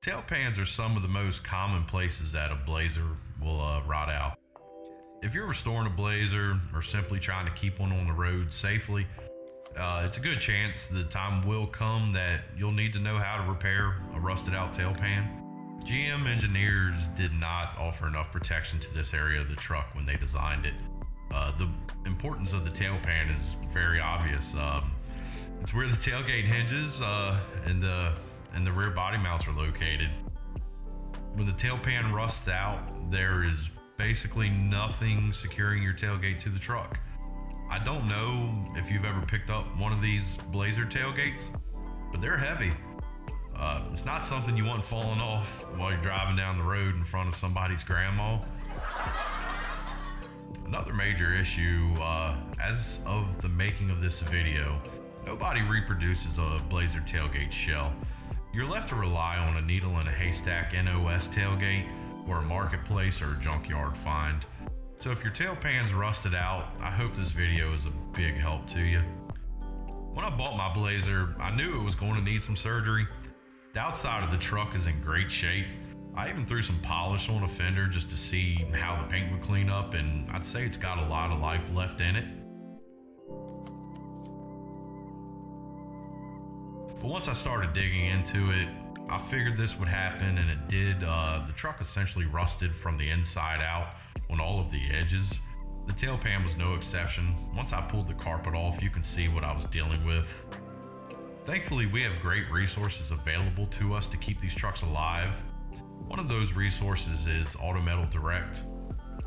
Tail pans are some of the most common places that a Blazer will rot out. If you're restoring a Blazer or simply trying to keep one on the road safely, it's a good chance the time will come that you'll need to know how to repair a rusted out tail pan. GM engineers did not offer enough protection to this area of the truck when they designed it. The importance of the tail pan is very obvious. It's where the tailgate hinges and the rear body mounts are located. When the tail pan rusts out, there is basically nothing securing your tailgate to the truck. I don't know if you've ever picked up one of these Blazer tailgates, but they're heavy. It's not something you want falling off while you're driving down the road in front of somebody's grandma. Another major issue, as of the making of this video, nobody reproduces a Blazer tailgate shell. You're left to rely on a needle in a haystack NOS tailgate or a marketplace or a junkyard find. So if your tail pan's rusted out, I hope this video is a big help to you. When I bought my Blazer, I knew it was going to need some surgery. The outside of the truck is in great shape. I even threw some polish on a fender just to see how the paint would clean up, and I'd say it's got a lot of life left in it. But once I started digging into it, I figured this would happen, and it did. The truck essentially rusted from the inside out on all of the edges. The tail pan was no exception. Once I pulled the carpet off, you can see what I was dealing with. Thankfully, we have great resources available to us to keep these trucks alive. One of those resources is Auto Metal Direct.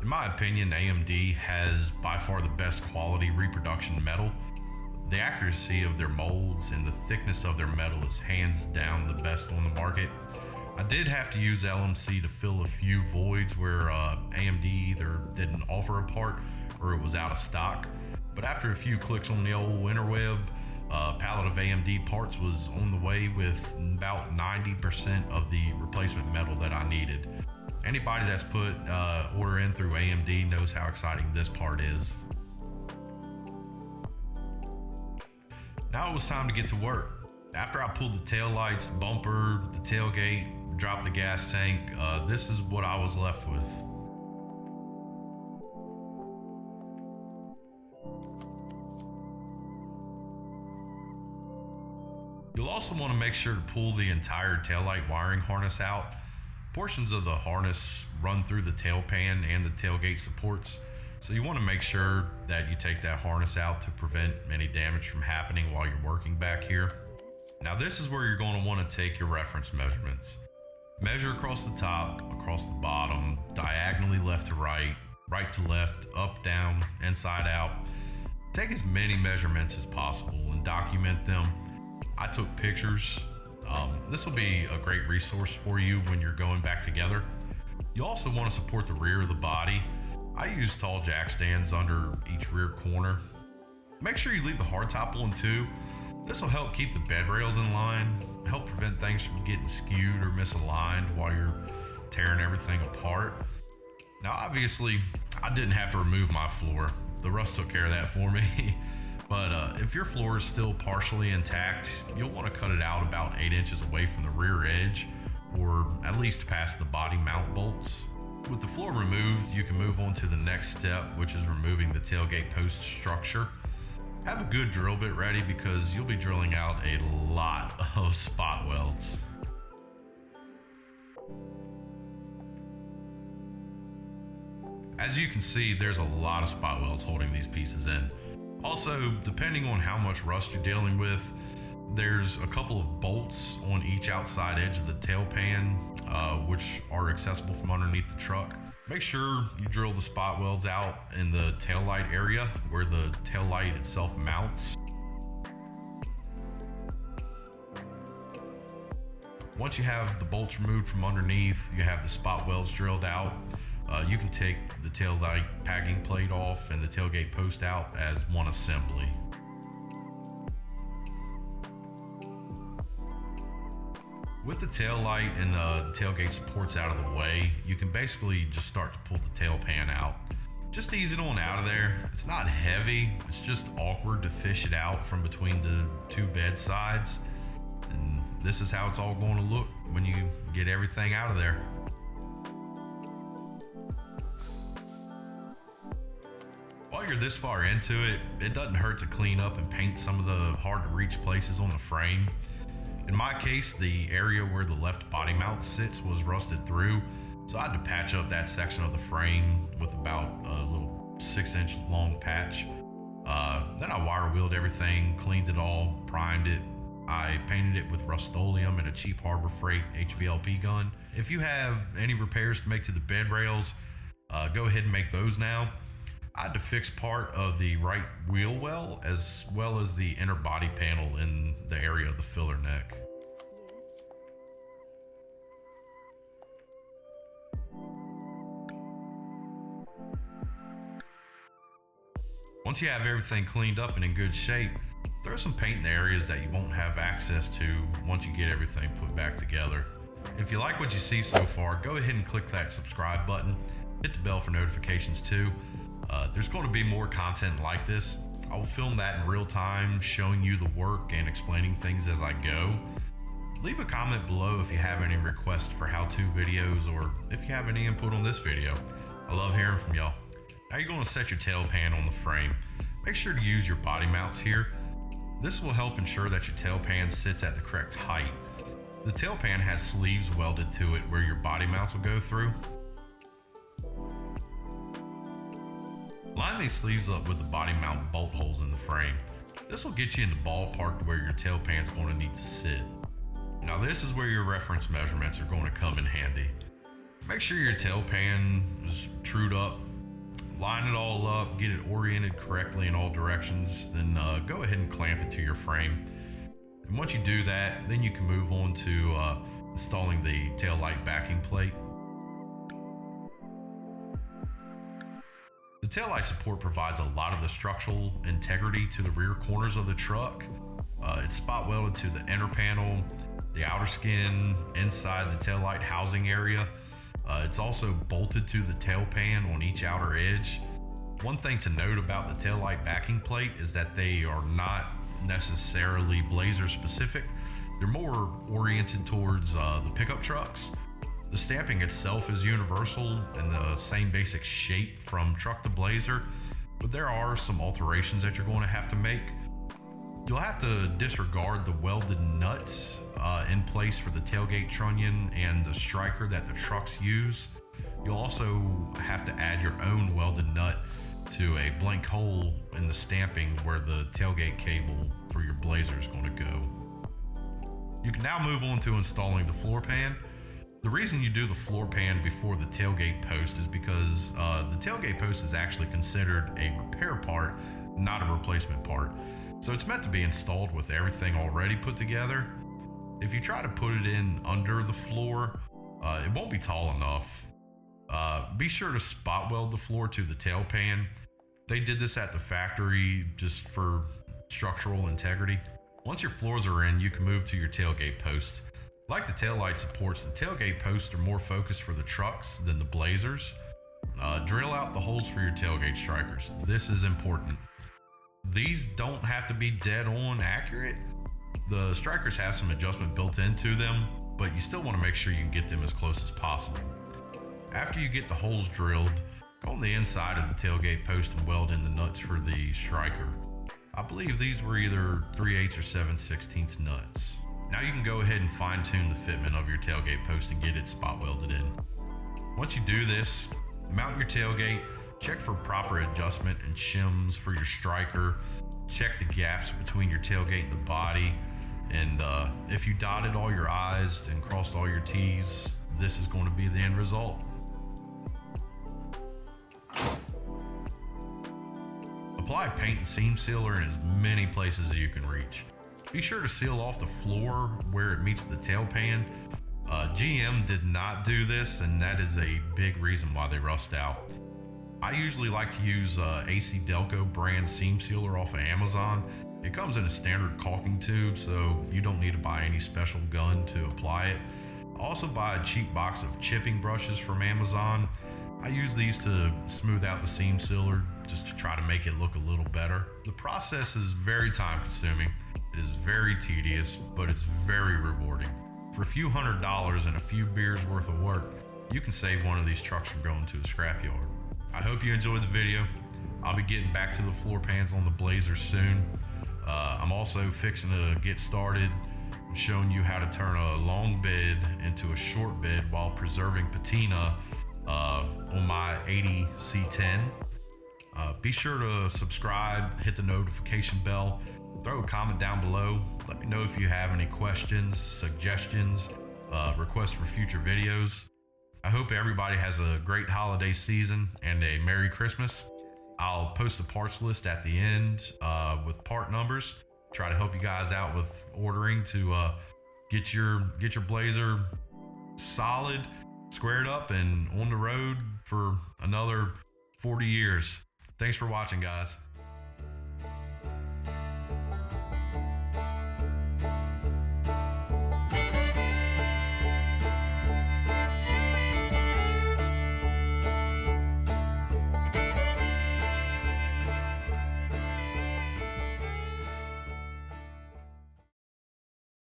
In my opinion, AMD has by far the best quality reproduction metal. The accuracy of their molds and the thickness of their metal is hands down the best on the market. I did have to use LMC to fill a few voids where AMD either didn't offer a part or it was out of stock. But after a few clicks on the old interweb, a pallet of AMD parts was on the way with about 90% of the replacement metal that I needed. Anybody that's put order in through AMD knows how exciting this part is. Now it was time to get to work. After I pulled the tail lights, bumper, the tailgate, dropped the gas tank, this is what I was left with. You'll also want to make sure to pull the entire taillight wiring harness out. Portions of the harness run through the tail pan and the tailgate supports, so you want to make sure that you take that harness out to prevent any damage from happening while you're working back here. Now this is where you're going to want to take your reference measurements. Measure across the top, across the bottom, diagonally left to right, right to left, up, down, inside out. Take as many measurements as possible and document them. I took pictures. This will be a great resource for you when you're going back together. You also want to support the rear of the body. I use tall jack stands under each rear corner. Make sure you leave the hardtop on too. This will help keep the bed rails in line, help prevent things from getting skewed or misaligned while you're tearing everything apart. Now obviously, I didn't have to remove my floor. The rust took care of that for me. But if your floor is still partially intact, you'll want to cut it out about 8 inches away from the rear edge, or at least past the body mount bolts. With the floor removed, you can move on to the next step, which is removing the tailgate post structure. Have a good drill bit ready because you'll be drilling out a lot of spot welds. As you can see, there's a lot of spot welds holding these pieces in. Also, depending on how much rust you're dealing with, there's a couple of bolts on each outside edge of the tail pan, which are accessible from underneath the truck. Make sure you drill the spot welds out in the tail light area where the tail light itself mounts. Once you have the bolts removed from underneath, you have the spot welds drilled out. You can take the tail light packing plate off and the tailgate post out as one assembly. With the tail light and the tailgate supports out of the way, you can basically just start to pull the tail pan out. Just ease it on out of there. It's not heavy, it's just awkward to fish it out from between the two bed sides. And this is how it's all going to look when you get everything out of there. While you're this far into it, it doesn't hurt to clean up and paint some of the hard to reach places on the frame. In my case, the area where the left body mount sits was rusted through, so I had to patch up that section of the frame with about a little 6-inch long patch. Then I wire wheeled everything, cleaned it all, primed it. I painted it with Rust-Oleum and a cheap Harbor Freight HVLP gun. If you have any repairs to make to the bed rails, go ahead and make those now. I had to fix part of the right wheel well as the inner body panel in the area of the filler neck. Once you have everything cleaned up and in good shape, throw some paint in the areas that you won't have access to once you get everything put back together. If you like what you see so far, go ahead and click that subscribe button. Hit the bell for notifications too. There's going to be more content like this. I will film that in real time, showing you the work and explaining things as I go. Leave a comment below if you have any requests for how-to videos or if you have any input on this video. I love hearing from y'all. Now you're going to set your tail pan on the frame. Make sure to use your body mounts here. This will help ensure that your tail pan sits at the correct height. The tail pan has sleeves welded to it where your body mounts will go through. Line these sleeves up with the body mount bolt holes in the frame. This will get you in the ballpark to where your tail pan is going to need to sit. Now this is where your reference measurements are going to come in handy. Make sure your tail pan is trued up. Line it all up, get it oriented correctly in all directions, then go ahead and clamp it to your frame. And once you do that, then you can move on to installing the tail light backing plate. The taillight support provides a lot of the structural integrity to the rear corners of the truck. It's spot welded to the inner panel, the outer skin, inside the taillight housing area. It's also bolted to the tail pan on each outer edge. One thing to note about the taillight backing plate is that they are not necessarily Blazer specific. They're more oriented towards the pickup trucks. The stamping itself is universal and the same basic shape from truck to Blazer, but there are some alterations that you're going to have to make. You'll have to disregard the welded nuts in place for the tailgate trunnion and the striker that the trucks use. You'll also have to add your own welded nut to a blank hole in the stamping where the tailgate cable for your Blazer is going to go. You can now move on to installing the floor pan. The reason you do the floor pan before the tailgate post is because the tailgate post is actually considered a repair part, not a replacement part. So it's meant to be installed with everything already put together. If you try to put it in under the floor, it won't be tall enough. Be sure to spot weld the floor to the tail pan. They did this at the factory just for structural integrity. Once your floors are in, you can move to your tailgate post. Like the taillight supports, the tailgate posts are more focused for the trucks than the Blazers. Drill out the holes for your tailgate strikers. This is important. These don't have to be dead on accurate. The strikers have some adjustment built into them, but you still want to make sure you can get them as close as possible. After you get the holes drilled, go on the inside of the tailgate post and weld in the nuts for the striker. I believe these were either 3/8 or 7/16 nuts. Now you can go ahead and fine tune the fitment of your tailgate post and get it spot welded in. Once you do this, mount your tailgate, check for proper adjustment and shims for your striker, check the gaps between your tailgate and the body, and if you dotted all your I's and crossed all your T's, this is going to be the end result. Apply paint and seam sealer in as many places as you can reach. Be sure to seal off the floor where it meets the tail pan. GM did not do this, and that is a big reason why they rust out. I usually like to use AC Delco brand seam sealer off of Amazon. It comes in a standard caulking tube, so you don't need to buy any special gun to apply it. I also buy a cheap box of chipping brushes from Amazon. I use these to smooth out the seam sealer just to try to make it look a little better. The process is very time consuming. It It is very tedious, but it's very rewarding. For a few $100s and a few beers worth of work, you can save one of these trucks from going to a scrapyard. I hope you enjoyed the video. I'll be getting back to the floor pans on the Blazer soon. I'm also fixing to get started showing you how to turn a long bed into a short bed while preserving patina on my 80 C10. Be sure to subscribe, hit the notification bell, throw a comment down below. Let me know if you have any questions, suggestions, requests for future videos. I hope everybody has a great holiday season and a Merry Christmas. I'll post a parts list at the end with part numbers. Try to help you guys out with ordering to get your Blazer solid, squared up, and on the road for another 40 years. Thanks for watching, guys.